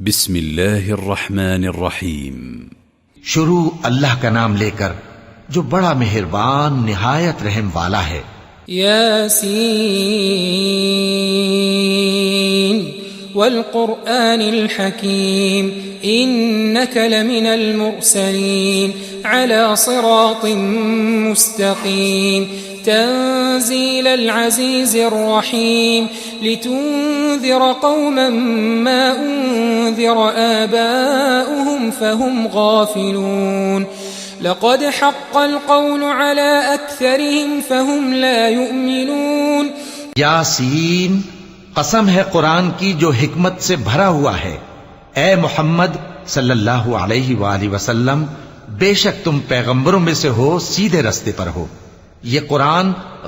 بسم الله الرحمن الرحيم. شروع اللہ کا نام لے کر جو بڑا مہربان نہایت رحم والا ہے. ياسين والقرآن الحكيم إنك لمن المرسلين على صراط مستقيم تنزيل العزيز الرحيم لتنذر قوما ما أنذر آباؤهم فهم غافلون لقد حق القول على أكثرهم فهم لا يؤمنون. یاسین، قسم ہے قرآن کی جو حکمت سے بھرا ہوا ہے. اے محمد صلی اللہ علیہ وآلہ وسلم، بے شک تم پیغمبروں میں سے ہو، سیدھے رستے پر ہو. یہ قرآن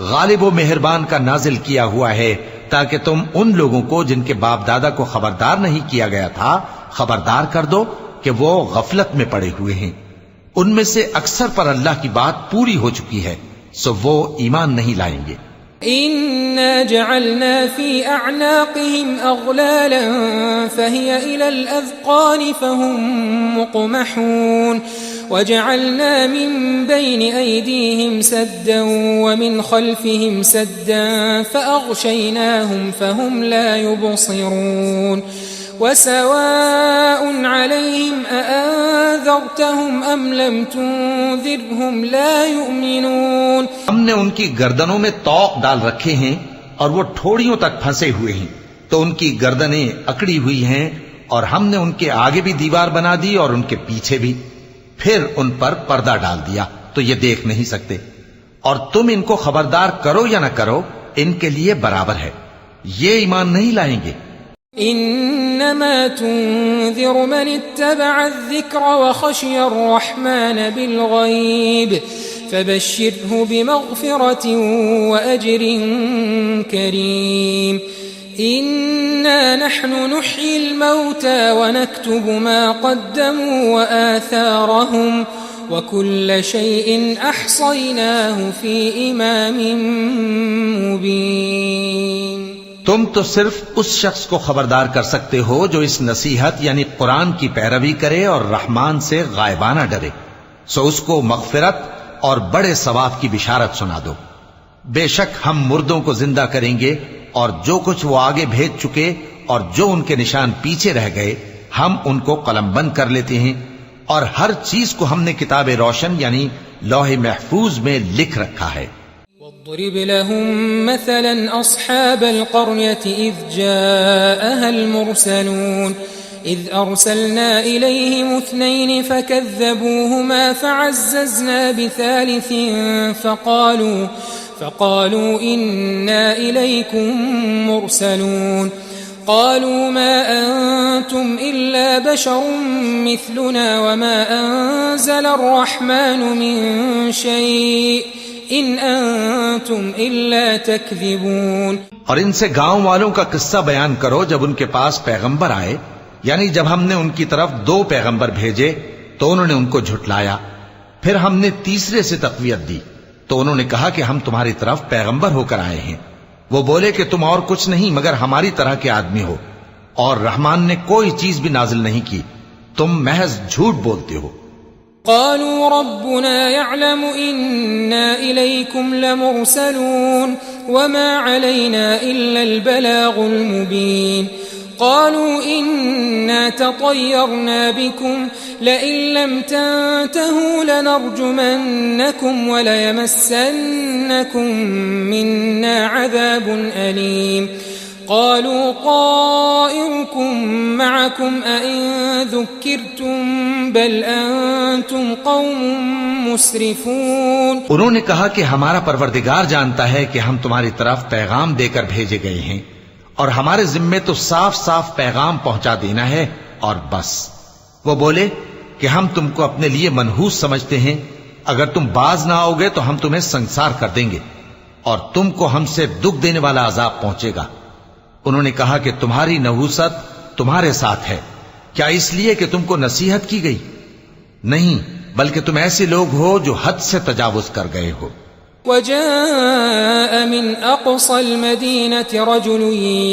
غالب و مہربان کا نازل کیا ہوا ہے تاکہ تم ان لوگوں کو جن کے باپ دادا کو خبردار نہیں کیا گیا تھا خبردار کر دو کہ وہ غفلت میں پڑے ہوئے ہیں. ان میں سے اکثر پر اللہ کی بات پوری ہو چکی ہے، سو وہ ایمان نہیں لائیں گے. إنا جعلنا في أعناقهم أغلالا فهي إلى الأذقان فهم مقمحون وجعلنا من بين أيديهم سدا ومن خلفهم سدا فأغشيناهم فهم لا يبصرون وسواء عليهم أأنذرتهم أم لم تنذرهم لا يؤمنون. ہم نے ان کی گردنوں میں طوق ڈال رکھے ہیں اور وہ ٹھوڑیوں تک پھنسے ہوئے ہیں، تو ان کی گردنیں اکڑی ہوئی ہیں، اور ہم نے ان کے آگے بھی دیوار بنا دی اور ان کے پیچھے بھی، پھر ان پر پردہ ڈال دیا تو یہ دیکھ نہیں سکتے. اور تم ان کو خبردار کرو یا نہ کرو ان کے لیے برابر ہے، یہ ایمان نہیں لائیں گے. إنما تنذر من اتبع الذكر وخشي الرحمن بالغيب فبشره بمغفرة وأجر كريم. إنا نحن نحيي الموتى ونكتب ما قدموا وآثارهم وكل شيء أحصيناه في إمام مبين. تم تو صرف اس شخص کو خبردار کر سکتے ہو جو اس نصیحت یعنی قرآن کی پیروی کرے اور رحمان سے غائبانہ ڈرے، سو اس کو مغفرت اور بڑے ثواب کی بشارت سنا دو. بے شک ہم مردوں کو زندہ کریں گے، اور جو کچھ وہ آگے بھیج چکے اور جو ان کے نشان پیچھے رہ گئے ہم ان کو قلم بند کر لیتے ہیں، اور ہر چیز کو ہم نے کتاب روشن یعنی لوح محفوظ میں لکھ رکھا ہے. واضرب لهم مثلا أصحاب القرية إذ جاءها المرسلون إذ أرسلنا إليهم 2 فكذبوهما فعززنا بثالث فقالوا إنا إليكم مرسلون قالوا ما أنتم إلا بشر مثلنا وما أنزل الرحمن من شيء إن أنتم إلا تكذبون. اور ان سے گاؤں والوں کا قصہ بیان کرو جب ان کے پاس پیغمبر آئے، یعنی جب ہم نے ان کی طرف 2 پیغمبر بھیجے تو انہوں نے ان کو جھٹلایا، پھر ہم نے تیسرے سے تقویت دی تو انہوں نے کہا کہ ہم تمہاری طرف پیغمبر ہو کر آئے ہیں. وہ بولے کہ تم اور کچھ نہیں مگر ہماری طرح کے آدمی ہو، اور رحمان نے کوئی چیز بھی نازل نہیں کی، تم محض جھوٹ بولتے ہو. قالوا ربنا يعلم إنا إليكم لمرسلون وما علينا إلا البلاغ المبين. قالوا إنا تطيرنا بكم لئن لم تنتهوا لنرجمنكم وليمسنكم منا عذاب أليم. قالوا طائركم معكم أئن ذكرتم بل أنتم قوم مسرفون. انہوں نے کہا کہ ہمارا پروردگار جانتا ہے کہ ہم تمہاری طرف پیغام دے کر بھیجے گئے ہیں، اور ہمارے ذمے تو صاف صاف پیغام پہنچا دینا ہے اور بس. وہ بولے کہ ہم تم کو اپنے لیے منحوس سمجھتے ہیں، اگر تم باز نہ آؤ گے تو ہم تمہیں سنسار کر دیں گے اور تم کو ہم سے دکھ دینے والا عذاب پہنچے گا. انہوں نے کہا کہ تمہاری نحوست تمہارے ساتھ ہے، کیا اس لیے کہ تم کو نصیحت کی گئی؟ نہیں، بلکہ تم ایسے لوگ ہو جو حد سے تجاوز کر گئے ہو. وجاء من أقصى المدينة رجل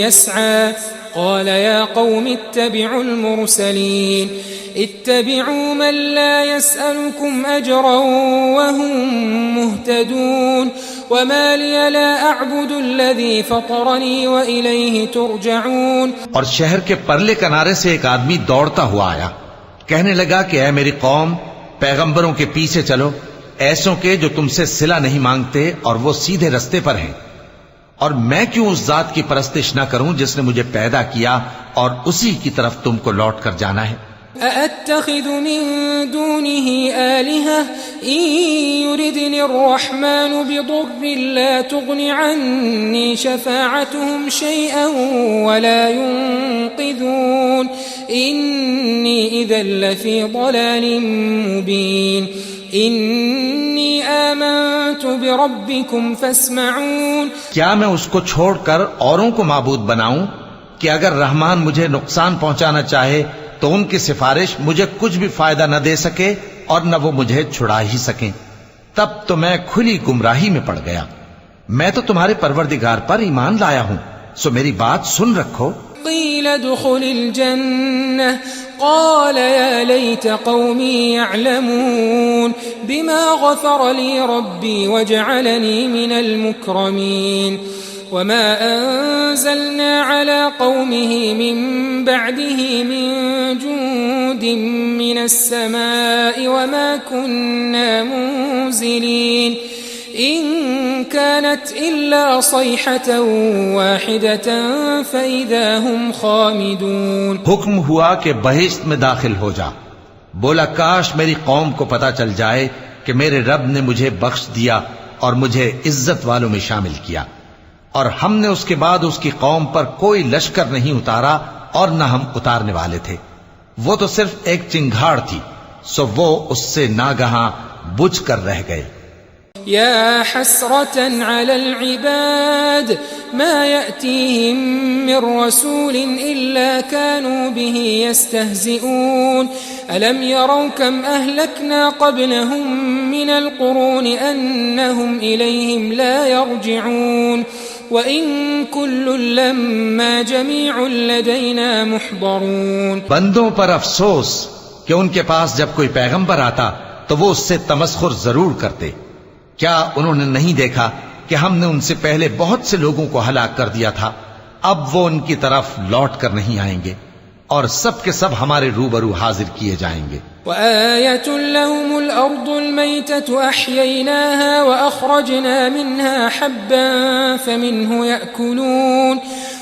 يسعى قال يا قوم اتبعوا المرسلين اتبعوا من لا يسألكم أجرا وهم مهتدون وما لي لا أعبد الذي فطرني وإليه ترجعون. اور شہر کے پرلے کنارے سے ایک آدمی دوڑتا ہوا آیا، کہنے لگا کہ اے میری قوم، پیغمبروں کے پیچھے چلو، ایسوں کے جو تم سے صلہ نہیں مانگتے اور وہ سیدھے رستے پر ہیں، اور میں کیوں اس ذات کی پرستش نہ کروں جس نے مجھے پیدا کیا اور اسی کی طرف تم کو لوٹ کر جانا ہے. أأتخذ من دونه آلهة إن يردني الرحمن بضر لا تغن عني شفاعتهم شيئا ولا ينقذون إني إذا لفي ضلال مبين إني آمنت بربكم فاسمعون. کیا میں اس کو چھوڑ کر اوروں کو معبود بناؤں کہ اگر رحمان مجھے نقصان پہنچانا چاہے تو ان کی سفارش مجھے کچھ بھی فائدہ نہ دے سکے اور نہ وہ مجھے چھڑا ہی سکیں؟ تب تو میں کھلی گمراہی میں پڑ گیا. میں تو تمہارے پروردگار پر ایمان لایا ہوں، سو میری بات سن رکھو. قيل ادخل الجنة قال يا ليت قومي يعلمون بما غفر لي ربي وجعلني من المكرمين. وما أنزلنا على قومه من بعده من جند من السماء وما كنا منزلين إن كانت إلا صيحة واحدة فإذا هم خامدون. حکم ہوا کہ بہشت میں داخل ہو جا. بولا کاش میری قوم کو پتا چل جائے کہ میرے رب نے مجھے بخش دیا اور مجھے عزت والوں میں شامل کیا، اور ہم نے اس کے بعد اس کی قوم پر کوئی لشکر نہیں اتارا اور نہ ہم اتارنے والے تھے. وہ تو صرف ایک چنگھاڑ تھی، سو وہ اس سے ناگہاں بجھ کر رہ گئے. يا حسرة على العباد ما يأتيهم من رسول إلا كانوا به يستهزئون ألم يروا كم أهلكنا قبلهم من القرون أنهم إليهم لا يرجعون وَإِن كُلٌّ لَّمَّا جَمِيعٌ لَّدَيْنَا مُحْضَرُونَ. بندوں پر افسوس کہ ان کے پاس جب کوئی پیغمبر آتا تو وہ اس سے تمسخر ضرور کرتے. کیا انہوں نے نہیں دیکھا کہ ہم نے ان سے پہلے بہت سے لوگوں کو ہلاک کر دیا تھا؟ اب وہ ان کی طرف لوٹ کر نہیں آئیں گے اور سب کے سب ہمارے روبرو حاضر کیے جائیں گے. وآية لهم الأرض الميتة أحييناها وأخرجنا منها حبا فمنه يأكلون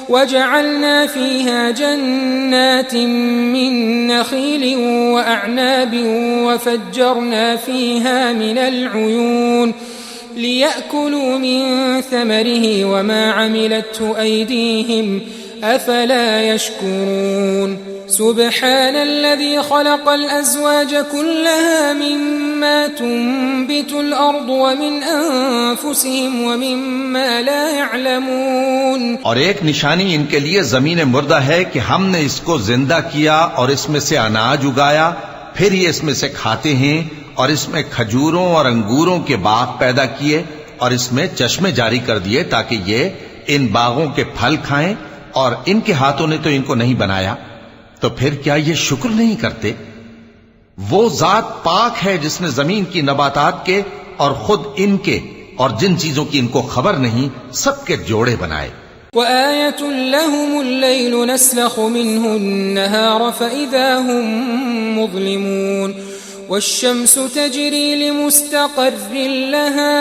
وجعلنا فيها جنات من نخيل وأعناب وفجرنا فيها من العيون ليأكلوا من ثمره وما عملته أيديهم أفلا يشكرون. سبحان الذي خلق الأزواج كلها مما تنبت الأرض ومن أنفسهم ومما لا يعلمون. اور ایک نشانی ان کے لیے زمین مردہ ہے کہ ہم نے اس کو زندہ کیا اور اس میں سے اناج اگایا، پھر یہ اس میں سے کھاتے ہیں، اور اس میں کھجوروں اور انگوروں کے باغ پیدا کیے اور اس میں چشمے جاری کر دیے تاکہ یہ ان باغوں کے پھل کھائیں، اور ان کے ہاتھوں نے تو ان کو نہیں بنایا، تو پھر کیا یہ شکر نہیں کرتے؟ وہ ذات پاک ہے جس نے زمین کی نباتات کے اور خود ان کے اور جن چیزوں کی ان کو خبر نہیں سب کے جوڑے بنائے. وآية لهم الليل نسلخ منه النهار فإذا هم مظلمون والشمس تجري لمستقر لها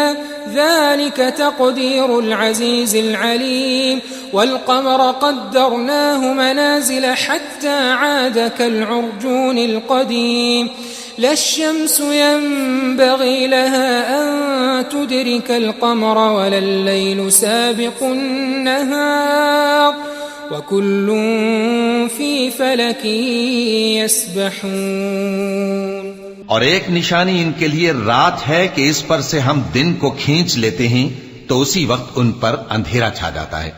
ذلك تقدير العزيز العليم والقمر قدرناه منازل حتى عاد كالعرجون القديم لا الشمس ينبغي لها أن تدرك القمر ولا الليل سابق النهار وكل في فلك يسبحون. اور ایک نشانی ان کے لیے رات ہے کہ اس پر سے ہم دن کو کھینچ لیتے ہیں تو اسی وقت ان پر اندھیرا چھا جاتا ہے،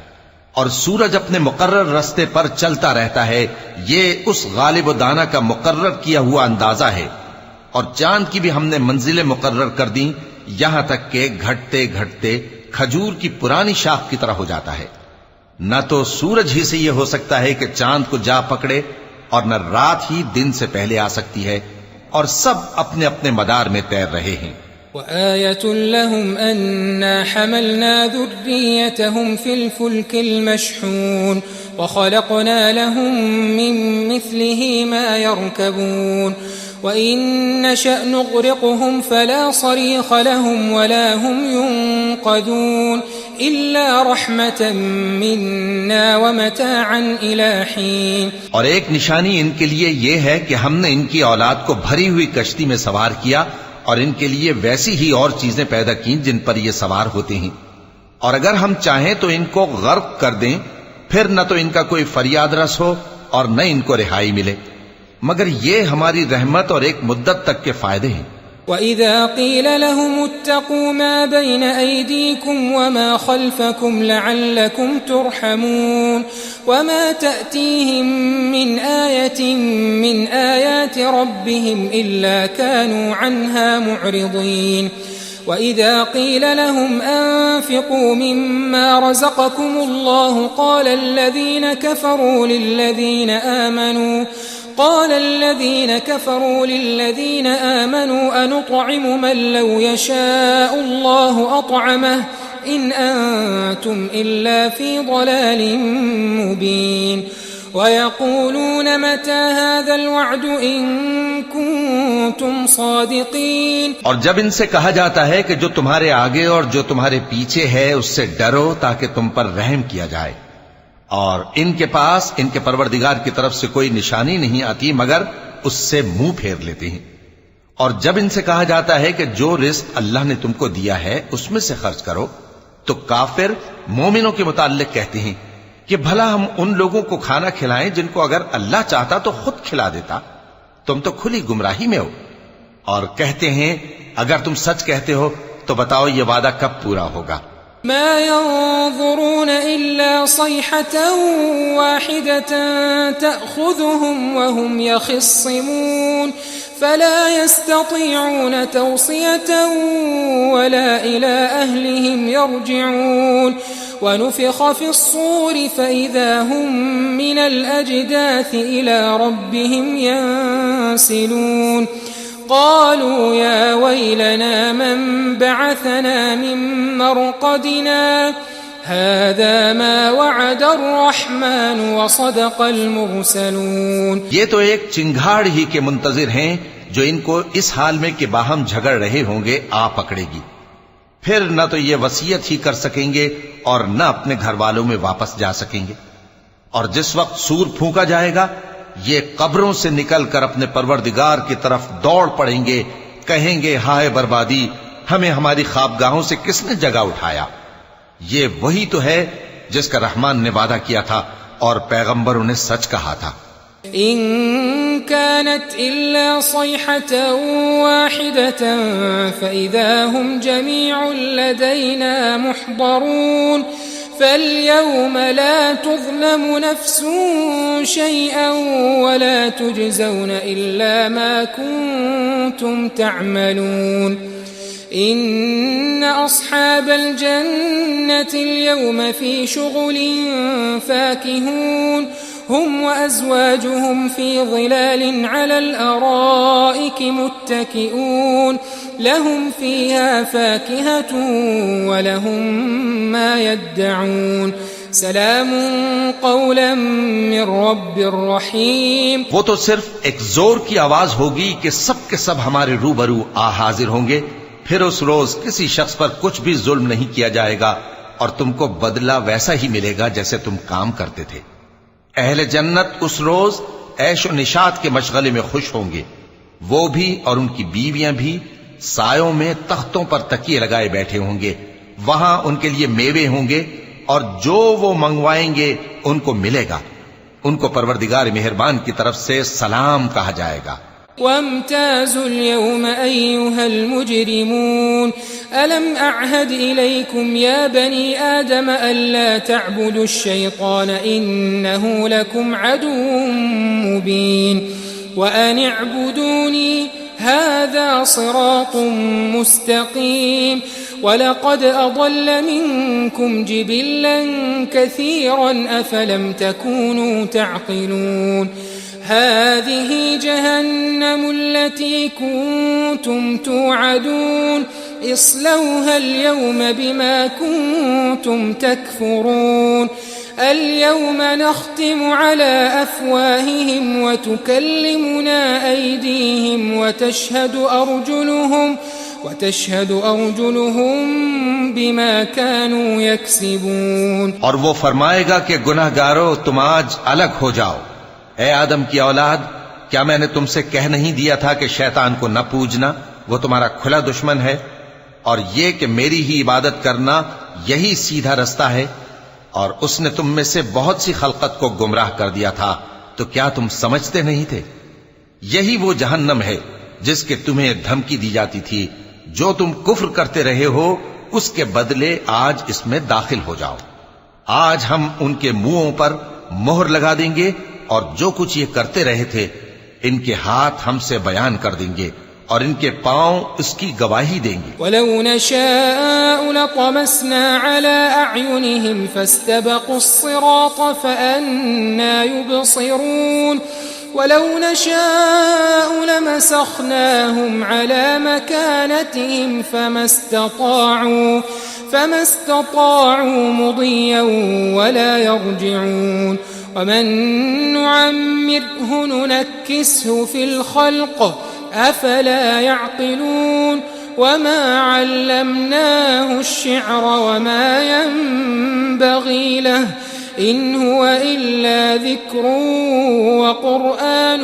اور سورج اپنے مقرر راستے پر چلتا رہتا ہے. یہ اس غالب و دانا کا مقرر کیا ہوا اندازہ ہے. اور چاند کی بھی ہم نے منزلیں مقرر کر دیں، یہاں تک کہ گھٹتے گھٹتے کھجور کی پرانی شاخ کی طرح ہو جاتا ہے۔ نہ تو سورج ہی سے یہ ہو سکتا ہے کہ چاند کو جا پکڑے، اور نہ رات ہی دن سے پہلے آ سکتی ہے، اور سب اپنے اپنے مدار میں تیر رہے ہیں۔ وآية لهم أنا حملنا ذريتهم في الفلك المشحون وخلقنا لهم من مثله ما يركبون وإن نشأ نغرقهم فلا صريخ لهم ولا هم ينقذون إلا رحمة منا ومتاعا إلى حين۔ اور ایک نشانی ان کے لیے یہ ہے کہ ہم نے ان کی اولاد کو بھری ہوئی کشتی میں سوار کیا، اور ان کے لیے ویسی ہی اور چیزیں پیدا کی جن پر یہ سوار ہوتے ہیں، اور اگر ہم چاہیں تو ان کو غرق کر دیں، پھر نہ تو ان کا کوئی فریاد رس ہو اور نہ ان کو رہائی ملے، مگر یہ ہماری رحمت اور ایک مدت تک کے فائدے ہیں۔ وَإِذَا قِيلَ لَهُمُ اتَّقُوا مَا بَيْنَ أَيْدِيكُمْ وَمَا خَلْفَكُمْ لَعَلَّكُمْ تُرْحَمُونَ وَمَا تَأْتِيهِمْ مِنْ آيَةٍ مِنْ آيَاتِ رَبِّهِمْ إِلَّا كَانُوا عَنْهَا مُعْرِضِينَ وَإِذَا قِيلَ لَهُمْ أَنفِقُوا مِمَّا رَزَقَكُمُ اللَّهُ قَالَ الَّذِينَ كفروا للذين آمنوا أنطعم من لو يشاء الله أطعمه إن أنتم إلا في ضلال مبين ويقولون متى هذا الوعد إن كنتم صادقين۔ اور جب ان سے کہا جاتا ہے کہ جو تمہارے آگے اور جو تمہارے پیچھے ہے اس سے ڈرو تاکہ تم پر رحم کیا جائے، اور ان کے پاس ان کے پروردگار کی طرف سے کوئی نشانی نہیں آتی مگر اس سے منہ پھیر لیتے ہیں۔ اور جب ان سے کہا جاتا ہے کہ جو رزق اللہ نے تم کو دیا ہے اس میں سے خرچ کرو، تو کافر مومنوں کے متعلق کہتے ہیں کہ بھلا ہم ان لوگوں کو کھانا کھلائیں جن کو اگر اللہ چاہتا تو خود کھلا دیتا، تم تو کھلی گمراہی میں ہو۔ اور کہتے ہیں اگر تم سچ کہتے ہو تو بتاؤ یہ وعدہ کب پورا ہوگا؟ ما ينظرون إلا صيحة واحدة تأخذهم وهم يخصمون فلا يستطيعون توصية ولا إلى أهلهم يرجعون ونفخ في الصور فإذا هم من الأجداث إلى ربهم ينسلون قالوا يا ويلنا من بعثنا من مرقدنا هذا ما وعد الرحمن وصدق المرسلون۔ یہ تو ایک چنگھاڑ ہی کے منتظر ہیں جو ان کو اس حال میں کہ باہم جھگڑ رہے ہوں گے آ پکڑے گی، پھر نہ تو یہ وصیت ہی کر سکیں گے اور نہ اپنے گھر والوں میں واپس جا سکیں گے۔ اور جس وقت سور پھونکا جائے گا یہ قبروں سے نکل کر اپنے پروردگار کی طرف دوڑ پڑیں گے، کہیں گے ہائے بربادی، ہمیں ہماری خوابگاہوں سے کس نے جگہ اٹھایا۔ یہ وہی تو ہے جس کا رحمان نے وعدہ کیا تھا اور پیغمبروں نے سچ کہا تھا۔ إن كانت إلا صيحة واحدة فإذا هم جميع لدينا محضرون فاليوم لا تظلم نفس شيئا ولا تجزون إلا ما كنتم تعملون إن أصحاب الجنة اليوم في شغل فاكهون هم وأزواجهم في ظلال على الأرائك متكئون لهم فيها فاكهة ولهم ما يدعون سلام قولا من رب رحيم۔ وہ تو صرف ایک زور کی آواز ہوگی کہ سب کے سب ہمارے روبرو آ حاضر ہوں گے، پھر اس روز کسی شخص پر کچھ بھی ظلم نہیں کیا جائے گا اور تم کو بدلہ ویسا ہی ملے گا جیسے تم کام کرتے تھے۔ اہل جنت اس روز عیش و نشاط کے مشغلے میں خوش ہوں گے، وہ بھی اور ان کی بیویاں بھی سایوں میں تختوں پر تکیے لگائے بیٹھے ہوں گے، وہاں ان کے لیے میوے ہوں گے اور جو وہ منگوائیں گے ان کو ملے گا، ان کو پروردگار مہربان کی طرف سے سلام کہا جائے گا۔ وامتازوا اليوم أيها المجرمون ألم أعهد إليكم يا بني آدم ألا تعبدوا الشيطان إنه لكم عدو مبين وأن اعبدوني هذا صراط مستقيم ولقد أضل منكم جبلا كثيرا أفلم تكونوا تعقلون هذه جهنم التي كنتم توعدون اصلوها اليوم بما كنتم تكفرون اليوم نختم على أفواههم وتكلمنا أيديهم وتشهد أرجلهم بما كانوا يكسبون. اور وہ فرمائے گا کہ گناہ گارو تم آج الگ ہو جاؤ. اے آدم کی اولاد، کیا میں نے تم سے کہہ نہیں دیا تھا کہ شیطان کو نہ پوجنا، وہ تمہارا کھلا دشمن ہے، اور یہ کہ میری ہی عبادت کرنا یہی سیدھا رستہ ہے. اور اس نے تم میں سے بہت سی خلقت کو گمراہ کر دیا تھا، تو کیا تم سمجھتے نہیں تھے؟ یہی وہ جہنم ہے جس کے تمہیں دھمکی دی جاتی تھی. جو تم کفر کرتے رہے ہو اس کے بدلے آج اس میں داخل ہو جاؤ. آج ہم ان کے منہوں پر مہر لگا دیں گے، اور جو کچھ یہ کرتے رہے تھے ان کے ہاتھ ہم سے بیان کر دیں گے، اور ان کے پاؤں اس کی گواہی دیں گے. وَلَوْ نَشَاءُ لَطَمَسْنَا عَلَىٰ أَعْيُنِهِمْ فَاسْتَبَقُوا الصِّرَاطَ فَأَنَّىٰ يُبْصِرُونَ وَلَوْ نَشَاءُ لَمَسَخْنَاهُمْ عَلَىٰ مَكَانَتِهِمْ فَمَا اسْتَطَاعُوا مُضِيًّا وَلَا يَرْجِعُونَ وَمَن نُّعَمِّرْهُ نُنَكِّسْهُ فِي الْخَلْقِ أفلا يعقلون وما علمناه الشعر وما ينبغي له إن هو إلا ذكر وقرآن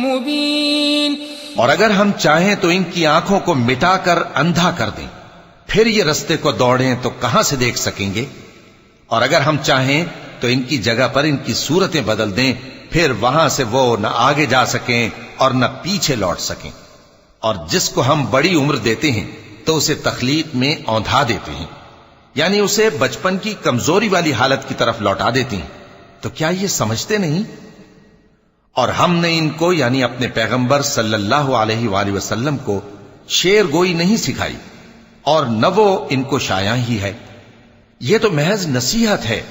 مبين. اور اگر ہم چاہیں تو ان کی آنکھوں کو مٹا کر اندھا کر دیں، پھر یہ رستے کو دوڑیں تو کہاں سے دیکھ سکیں گے؟ اور اگر ہم چاہیں تو ان کی جگہ پر ان کی صورتیں بدل دیں، پھر وہاں سے وہ نہ آگے جا سکیں اور نہ پیچھے لوٹ سکیں. اور جس کو ہم بڑی عمر دیتے ہیں تو اسے تخلیق میں اوندھا دیتے ہیں، یعنی اسے بچپن کی کمزوری والی حالت کی طرف لوٹا دیتے ہیں. تو کیا یہ سمجھتے نہیں؟ اور ہم نے ان کو یعنی اپنے پیغمبر صلی اللہ علیہ وآلہ وسلم کو شعر گوئی نہیں سکھائی، اور نہ وہ ان کو شایع ہی ہے. یہ تو محض نصیحت ہے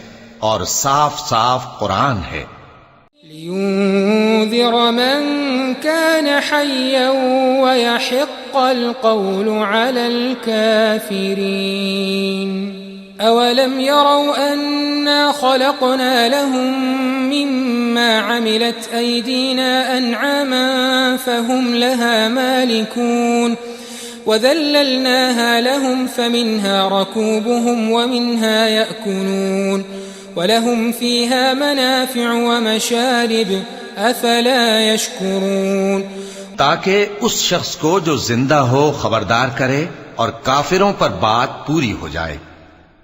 اور صاف صاف قرآن ہے. لينذر من كان حيا ويحق القول على الكافرين أولم يروا أنا خلقنا لهم مما عملت أيدينا أنعاما فهم لها مالكون وذللناها لهم فمنها ركوبهم ومنها يأكلون وَلَهُمْ فِيهَا مَنَافِعُ وَمَشَارِبُ أَفَلَا يَشْكُرُونَ. تاکہ اس شخص کو جو زندہ ہو خبردار کرے اور کافروں پر بات پوری ہو جائے.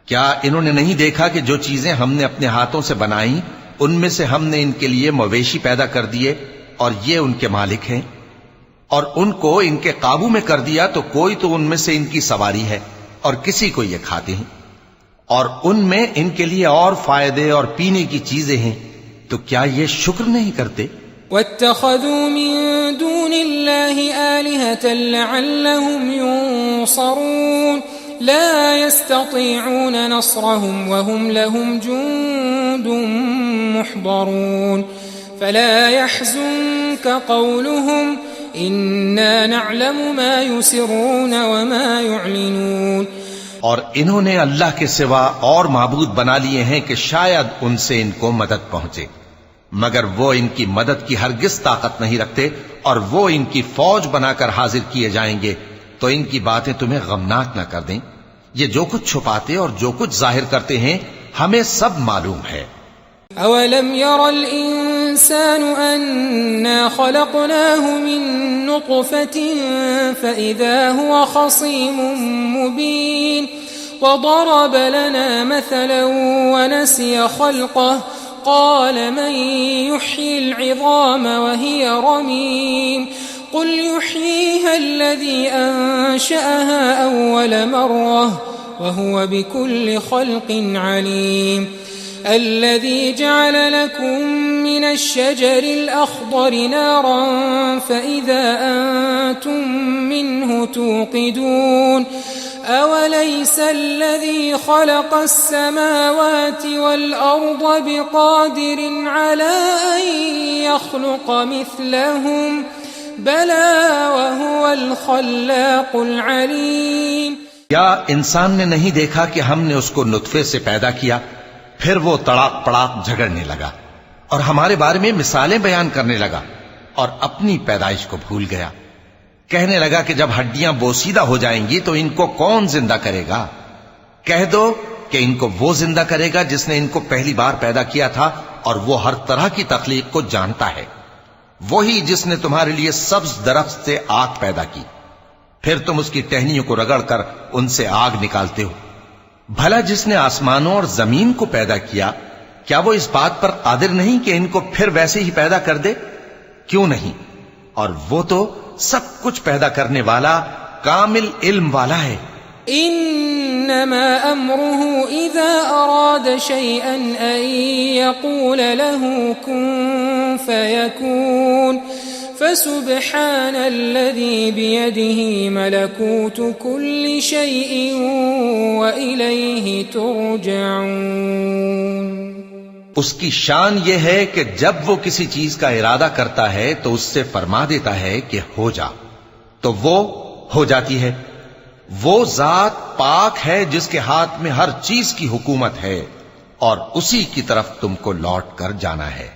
کیا انہوں نے نہیں دیکھا کہ جو چیزیں ہم نے اپنے ہاتھوں سے بنائیں ان میں سے ہم نے ان کے لیے مویشی پیدا کر دیے اور یہ ان کے مالک ہیں، اور ان کو ان کے قابو میں کر دیا تو کوئی تو ان میں سے ان کی سواری ہے اور کسی کو یہ کھاتے ہیں، اور ان میں ان کے لیے اور فائدے اور پینے کی چیزیں ہیں. تو کیا یہ شکر نہیں کرتے؟ وَاتَّخَذُوا مِن دُونِ اللَّهِ آلِهَةً لَعَلَّهُمْ يُنصَرُونَ لَا يَسْتَطِيعُونَ نَصْرَهُمْ وَهُمْ لَهُمْ جُندٌ مُحْضَرُونَ فَلَا يَحْزُنكَ قَوْلُهُمْ إِنَّا نَعْلَمُ مَا يُسِرُّونَ وَمَا يُعْلِنُونَ. اور انہوں نے اللہ کے سوا اور معبود بنا لیے ہیں کہ شاید ان سے ان کو مدد پہنچے، مگر وہ ان کی مدد کی ہرگز طاقت نہیں رکھتے، اور وہ ان کی فوج بنا کر حاضر کیے جائیں گے تو ان کی باتیں تمہیں غمناک نہ کر دیں. یہ جو کچھ چھپاتے اور جو کچھ ظاہر کرتے ہیں ہمیں سب معلوم ہے. أَوَلَمْ يَرَ الْإِنسَانُ أَنَّا خَلَقْنَاهُ مِن نُّطْفَةٍ فَإِذَا هُوَ خَصِيمٌ مُّبِينٌ وَضَرَبَ لَنَا مَثَلًا وَنَسِيَ خَلْقَهُ قَالَ مَن يُحْيِي الْعِظَامَ وَهِيَ رَمِيمٌ قُلْ يُحْيِيهَا الَّذِي أَنشَأَهَا أَوَّلَ مَرَّةٍ وَهُوَ بِكُلِّ خَلْقٍ عَلِيمٌ الذي جعل لكم من الشجر الأخضر نارا فإذا أنتم منه توقدون أوليس الذي خلق السماوات والأرض بقادر على أن يخلق مثلهم بلى وهو الخلاق العليم. کیا انسان نے نہیں دیکھا کہ ہم نے اس کو نطفے سے پیدا کیا، پھر وہ تڑاک پڑاک جھگڑنے لگا اور ہمارے بارے میں مثالیں بیان کرنے لگا اور اپنی پیدائش کو بھول گیا. کہنے لگا کہ جب ہڈیاں بوسیدہ ہو جائیں گی تو ان کو کون زندہ کرے گا؟ کہہ دو کہ ان کو وہ زندہ کرے گا جس نے ان کو پہلی بار پیدا کیا تھا، اور وہ ہر طرح کی تخلیق کو جانتا ہے. وہی جس نے تمہارے لیے سبز درخت سے آگ پیدا کی، پھر تم اس کی ٹہنیوں کو رگڑ کر ان سے آگ نکالتے ہو. بھلا جس نے آسمانوں اور زمین کو پیدا کیا، کیا وہ اس بات پر قادر نہیں کہ ان کو پھر ویسے ہی پیدا کر دے؟ کیوں نہیں؟ اور وہ تو سب کچھ پیدا کرنے والا، کامل علم والا ہے. انما امره اذا اراد شيئا ان يقول له كن فيكون فسبحان الذي بيده ملكوت كل شيء واليه ترجعون. اس کی شان یہ ہے کہ جب وہ کسی چیز کا ارادہ کرتا ہے تو اس سے فرما دیتا ہے کہ ہو جا، تو وہ ہو جاتی ہے. وہ ذات پاک ہے جس کے ہاتھ میں ہر چیز کی حکومت ہے، اور اسی کی طرف تم کو لوٹ کر جانا ہے.